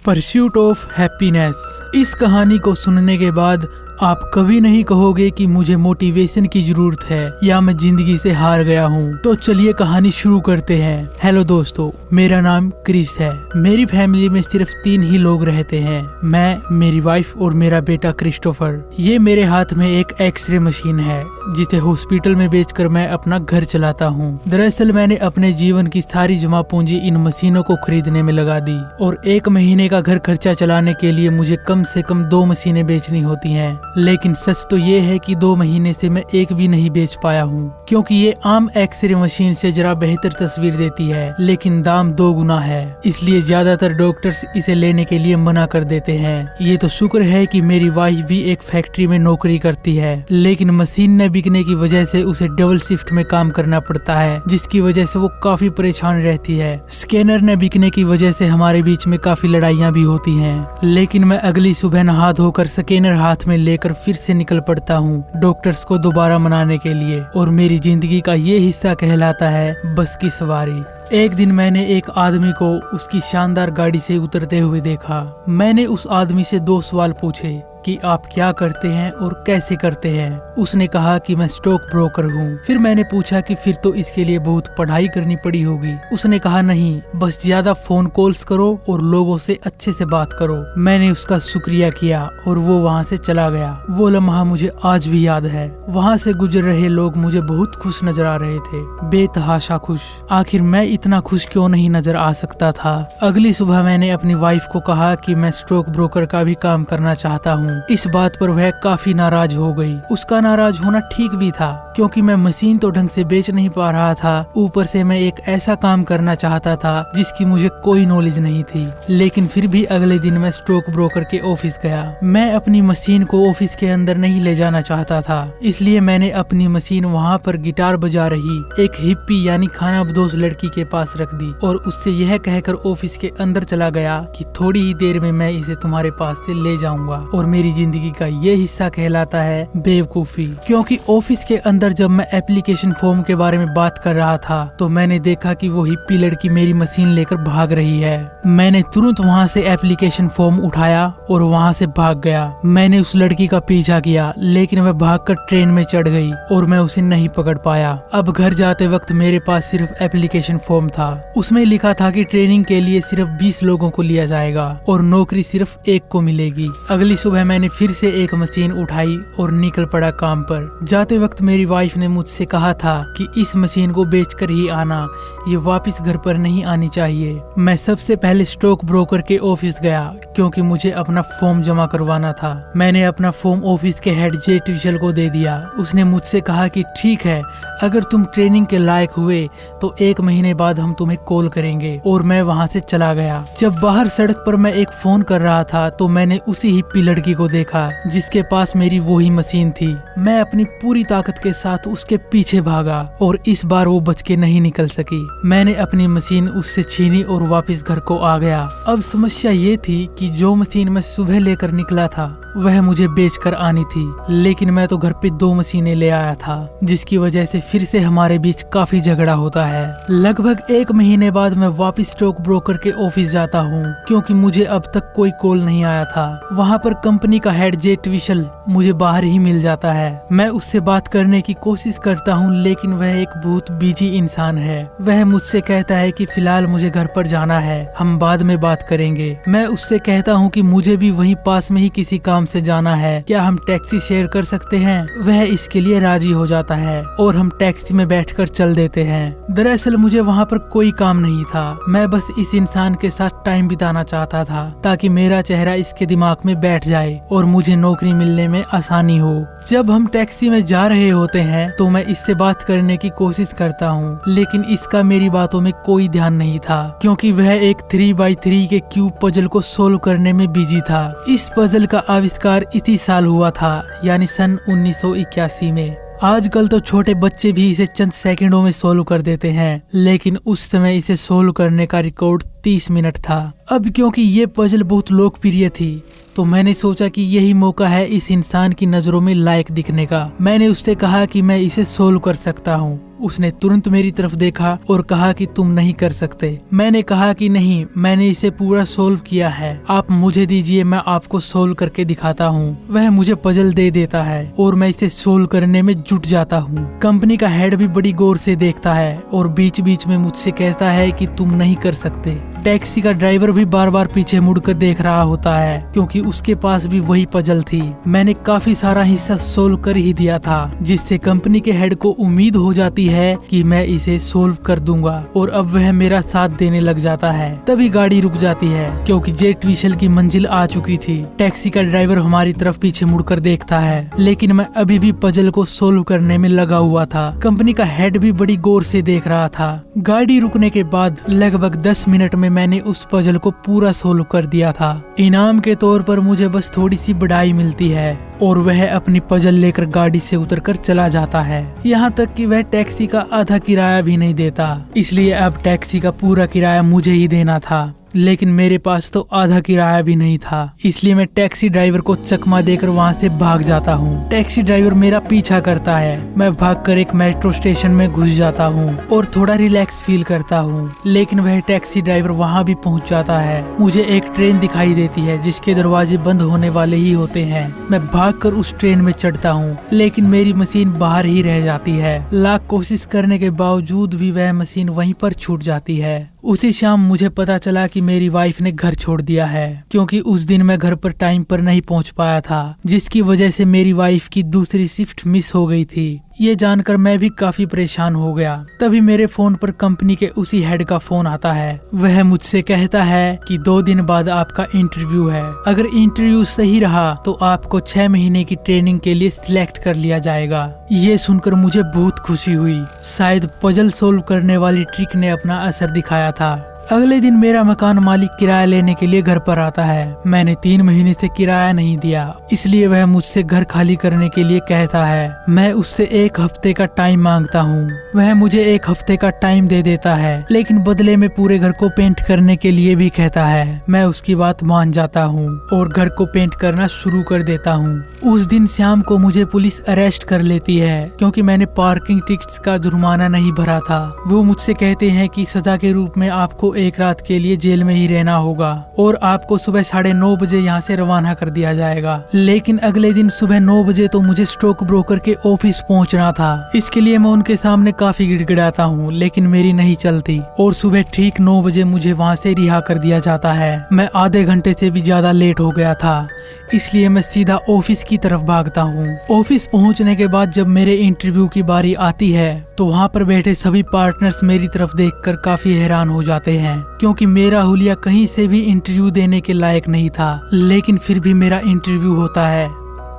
Pursuit of happiness. इस कहानी को सुनने के बाद आप कभी नहीं कहोगे कि मुझे मोटिवेशन की जरूरत है या मैं जिंदगी से हार गया हूँ। तो चलिए कहानी शुरू करते हैं। हेलो दोस्तों, मेरा नाम क्रिस है। मेरी फैमिली में सिर्फ 3 ही लोग रहते हैं, मैं, मेरी वाइफ और मेरा बेटा क्रिस्टोफर। ये मेरे हाथ में एक एक्सरे मशीन है जिसे हॉस्पिटल में बेचकर मैं अपना घर चलाता हूँ। दरअसल मैंने अपने जीवन की सारी जमा पूंजी इन मशीनों को खरीदने में लगा दी और 1 महीने का घर खर्चा चलाने के लिए मुझे कम से कम 2 मशीनें बेचनी होती हैं। लेकिन सच तो ये है कि 2 महीने से मैं एक भी नहीं बेच पाया हूँ, क्योंकि ये आम एक्सरे मशीन से जरा बेहतर तस्वीर देती है, लेकिन दाम 2 गुना है। इसलिए ज्यादातर डॉक्टर्स इसे लेने के लिए मना कर देते हैं। ये तो शुक्र है कि मेरी वाइफ भी एक फैक्ट्री में नौकरी करती है, लेकिन मशीन न बिकने की वजह से उसे डबल शिफ्ट में काम करना पड़ता है, जिसकी वजह से वो काफी परेशान रहती है। स्कैनर न बिकने की वजह से हमारे बीच में काफी लड़ाइयाँ भी होती हैं। लेकिन मैं अगली सुबह नहा धोकर स्कैनर हाथ में लेकर फिर से निकल पड़ता हूँ डॉक्टर्स को दोबारा मनाने के लिए। और मेरी जिंदगी का ये हिस्सा कहलाता है बस की सवारी। एक दिन मैंने एक आदमी को उसकी शानदार गाड़ी से उतरते हुए देखा। मैंने उस आदमी से 2 सवाल पूछे कि आप क्या करते हैं और कैसे करते हैं। उसने कहा कि मैं स्टॉक ब्रोकर हूँ। फिर मैंने पूछा कि फिर तो इसके लिए बहुत पढ़ाई करनी पड़ी होगी। उसने कहा नहीं, बस ज्यादा फोन कॉल्स करो और लोगों से अच्छे से बात करो। मैंने उसका शुक्रिया किया और वो वहाँ से चला गया। वो लम्हा मुझे आज भी याद है। वहाँ से गुजर रहे लोग मुझे बहुत खुश नजर आ रहे थे, बेतहाशा खुश। आखिर मैं इतना खुश क्यों नहीं नजर आ सकता था। अगली सुबह मैंने अपनी वाइफ को कहा कि मैं स्टॉक ब्रोकर का भी काम करना चाहता हूँ। इस बात पर वह काफी नाराज हो गई। उसका नाराज होना ठीक भी था, क्योंकि मैं मशीन तो ढंग से बेच नहीं पा रहा था, ऊपर से मैं एक ऐसा काम करना चाहता था जिसकी मुझे कोई नॉलेज नहीं थी। लेकिन फिर भी अगले दिन मैं स्टॉक ब्रोकर के ऑफिस गया। मैं अपनी मशीन को ऑफिस के अंदर नहीं ले जाना चाहता था, इसलिए मैंने अपनी मशीन वहाँ पर गिटार बजा रही एक हिप्पी यानी खानाबदोश लड़की के पास रख दी और उससे यह कहकर ऑफिस के अंदर चला गया कि थोड़ी ही देर में मैं इसे तुम्हारे पास से ले जाऊंगा। और मेरी जिंदगी का ये हिस्सा कहलाता है बेवकूफी, क्योंकि ऑफिस के अंदर जब मैं एप्लीकेशन फॉर्म के बारे में बात कर रहा था तो मैंने देखा कि वो हिप्पी लड़की मेरी मशीन लेकर भाग रही है। मैंने तुरंत वहाँ से एप्लीकेशन फॉर्म उठाया और वहाँ से भाग गया। मैंने उस लड़की का पीछा किया, लेकिन वह भागकर ट्रेन में चढ़ गई और मैं उसे नहीं पकड़ पाया। अब घर जाते वक्त मेरे पास सिर्फ एप्लीकेशन फॉर्म था। उसमें लिखा था कि ट्रेनिंग के लिए सिर्फ 20 लोगों को लिया जाएगा और नौकरी सिर्फ 1 को मिलेगी। अगली सुबह मैंने फिर से एक मशीन उठाई और निकल पड़ा काम पर। जाते वक्त मेरी वाइफ ने मुझसे कहा था कि इस मशीन को बेचकर ही आना, ये वापस घर पर नहीं आनी चाहिए। मैं सबसे पहले स्टॉक ब्रोकर के ऑफिस गया, क्योंकि मुझे अपना फॉर्म जमा करवाना था। मैंने अपना फॉर्म ऑफिस के हेड जे ट्विशल को दे दिया। उसने मुझसे कहा कि ठीक है, अगर तुम ट्रेनिंग के लायक हुए तो 1 महीने बाद हम तुम्हें कॉल करेंगे। और मैं वहाँ से चला गया। जब बाहर सड़क पर मैं एक फोन कर रहा था तो मैंने उसी हिप्पी लड़की को देखा जिसके पास मेरी वही मशीन थी। मैं अपनी पूरी ताकत के साथ उसके पीछे भागा और इस बार वो बच के नहीं निकल सकी। मैंने अपनी मशीन उससे छीनी और वापस घर को आ गया। अब समस्या ये थी कि जो मशीन मैं सुबह लेकर निकला था वह मुझे बेचकर आनी थी, लेकिन मैं तो घर पे 2 मशीनें ले आया था, जिसकी वजह से फिर से हमारे बीच काफी झगड़ा होता है। लगभग 1 महीने बाद मैं वापस स्टॉक ब्रोकर के ऑफिस जाता हूँ, क्योंकि मुझे अब तक कोई कॉल नहीं आया था। वहाँ पर कंपनी का हेड जे ट्विशल मुझे बाहर ही मिल जाता है। मैं उससे बात करने की कोशिश करता हूँ, लेकिन वह एक बहुत बिजी इंसान है। वह मुझसे कहता है कि फिलहाल मुझे घर पर जाना है, हम बाद में बात करेंगे। मैं उससे कहता हूँ कि मुझे भी वहीं पास में ही किसी काम से जाना है, क्या हम टैक्सी शेयर कर सकते हैं। वह इसके लिए राजी हो जाता है और हम टैक्सी में बैठकर चल देते हैं। दरअसल मुझे वहाँ पर कोई काम नहीं था, मैं बस इस इंसान के साथ टाइम बिताना चाहता था ताकि मेरा चेहरा इसके दिमाग में बैठ जाए और मुझे नौकरी मिलने में आसानी हो। जब हम टैक्सी में जा रहे होते हैं तो मैं इससे बात करने की कोशिश करता हूँ, लेकिन इसका मेरी बातों में कोई ध्यान नहीं था, क्योंकि वह एक 3x3 के क्यूब पजल को सोल्व करने में बिजी था। इस पजल का आविष्कार इसी साल हुआ था, यानी सन 1981 में। आजकल तो छोटे बच्चे भी इसे चंद सेकंडों में सोल्व कर देते हैं, लेकिन उस समय इसे सोल्व करने का रिकॉर्ड 30 मिनट था। अब क्योंकि ये पजल बहुत लोकप्रिय थी तो मैंने सोचा कि यही मौका है इस इंसान की नजरों में लायक दिखने का। मैंने उससे कहा कि मैं इसे सोल्व कर सकता हूँ उसने तुरंत मेरी तरफ देखा और कहा कि तुम नहीं कर सकते। मैंने कहा कि नहीं, मैंने इसे पूरा सोल्व किया है, आप मुझे दीजिए, मैं आपको सोल्व करके दिखाता हूँ। वह मुझे पजल दे देता है और मैं इसे सोल्व करने में जुट जाता हूँ। कंपनी का हेड भी बड़ी गौर से देखता है और बीच बीच में मुझसे कहता है कि तुम नहीं कर सकते। टैक्सी का ड्राइवर भी बार बार पीछे मुड़कर देख रहा होता है क्योंकि उसके पास भी वही पजल थी। मैंने काफी सारा हिस्सा सोल्व कर ही दिया था, जिससे कंपनी के हेड को उम्मीद हो जाती है कि मैं इसे सोल्व कर दूंगा और अब वह मेरा साथ देने लग जाता है। तभी गाड़ी रुक जाती है क्योंकि जेट विशल की मंजिल आ चुकी थी। टैक्सी का ड्राइवर हमारी तरफ पीछे मुड़कर देखता है, लेकिन मैं अभी भी पजल को सोल्व करने में लगा हुआ था। कंपनी का हेड भी बड़ी गौर से देख रहा था। गाड़ी रुकने के बाद लगभग 10 मिनट में मैंने उस पजल को पूरा सोल्व कर दिया था। इनाम के तौर पर मुझे बस थोड़ी सी बधाई मिलती है और वह अपनी पजल लेकर गाड़ी से उतरकर चला जाता है। यहाँ तक कि वह टैक्सी का आधा किराया भी नहीं देता, इसलिए अब टैक्सी का पूरा किराया मुझे ही देना था। लेकिन मेरे पास तो आधा किराया भी नहीं था, इसलिए मैं टैक्सी ड्राइवर को चकमा देकर वहाँ से भाग जाता हूँ। टैक्सी ड्राइवर मेरा पीछा करता है। मैं भागकर एक मेट्रो स्टेशन में घुस जाता हूँ और थोड़ा रिलैक्स फील करता हूँ, लेकिन वह टैक्सी ड्राइवर वहाँ भी पहुँच जाता है। मुझे एक ट्रेन दिखाई देती है जिसके दरवाजे बंद होने वाले ही होते हैं। मैं भागकर उस ट्रेन में चढ़ता हूँ, लेकिन मेरी मशीन बाहर ही रह जाती है। लाख कोशिश करने के बावजूद भी वह मशीन वहीं पर छूट जाती है। उसी शाम मुझे पता चला कि मेरी वाइफ ने घर छोड़ दिया है क्योंकि उस दिन मैं घर पर टाइम पर नहीं पहुंच पाया था, जिसकी वजह से मेरी वाइफ की दूसरी शिफ्ट मिस हो गई थी। ये जानकर मैं भी काफी परेशान हो गया। तभी मेरे फोन पर कंपनी के उसी हेड का फोन आता है। वह मुझसे कहता है कि 2 दिन बाद आपका इंटरव्यू है। अगर इंटरव्यू सही रहा तो आपको 6 महीने की ट्रेनिंग के लिए सिलेक्ट कर लिया जाएगा। ये सुनकर मुझे बहुत खुशी हुई। शायद पजल सोल्व करने वाली ट्रिक ने अपना असर दिखाया था। अगले दिन मेरा मकान मालिक किराया लेने के लिए घर पर आता है। मैंने 3 महीने से किराया नहीं दिया, इसलिए वह मुझसे घर खाली करने के लिए कहता है। मैं उससे 1 हफ्ते का टाइम मांगता हूँ। वह मुझे 1 हफ्ते का टाइम दे देता है, लेकिन बदले में पूरे घर को पेंट करने के लिए भी कहता है। मैं उसकी बात मान जाता हूँ और घर को पेंट करना शुरू कर देता हूँ। उस दिन शाम को मुझे पुलिस अरेस्ट कर लेती है क्योंकि मैंने पार्किंग टिकट्स का जुर्माना नहीं भरा था। वो मुझसे कहते हैं कि सजा के रूप में आपको 1 रात के लिए जेल में ही रहना होगा और आपको सुबह 9:30 बजे यहाँ से रवाना कर दिया जाएगा। लेकिन अगले दिन सुबह 9 बजे तो मुझे स्टॉक ब्रोकर के ऑफिस पहुँचना था। इसके लिए मैं उनके सामने काफी गिड़गिड़ाता हूँ, लेकिन मेरी नहीं चलती और सुबह ठीक 9 बजे मुझे वहाँ से रिहा कर दिया जाता है। मैं आधे घंटे से भी ज्यादा लेट हो गया था, इसलिए मैं सीधा ऑफिस की तरफ भागता हूँ। ऑफिस पहुँचने के बाद जब मेरे इंटरव्यू की बारी आती है तो वहाँ पर बैठे सभी पार्टनर्स मेरी तरफ देखकर काफी हैरान हो जाते हैं क्योंकि मेरा हुलिया कहीं से भी इंटरव्यू देने के लायक नहीं था, लेकिन फिर भी मेरा इंटरव्यू होता है।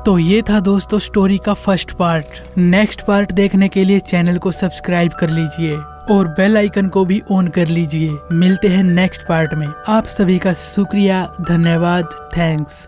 तो ये था दोस्तों स्टोरी का फर्स्ट पार्ट। नेक्स्ट पार्ट देखने के लिए चैनल को सब्सक्राइब कर लीजिए और बेल आइकन को भी ऑन कर लीजिए। मिलते हैं नेक्स्ट पार्ट में। आप सभी का शुक्रिया, धन्यवाद, थैंक्स।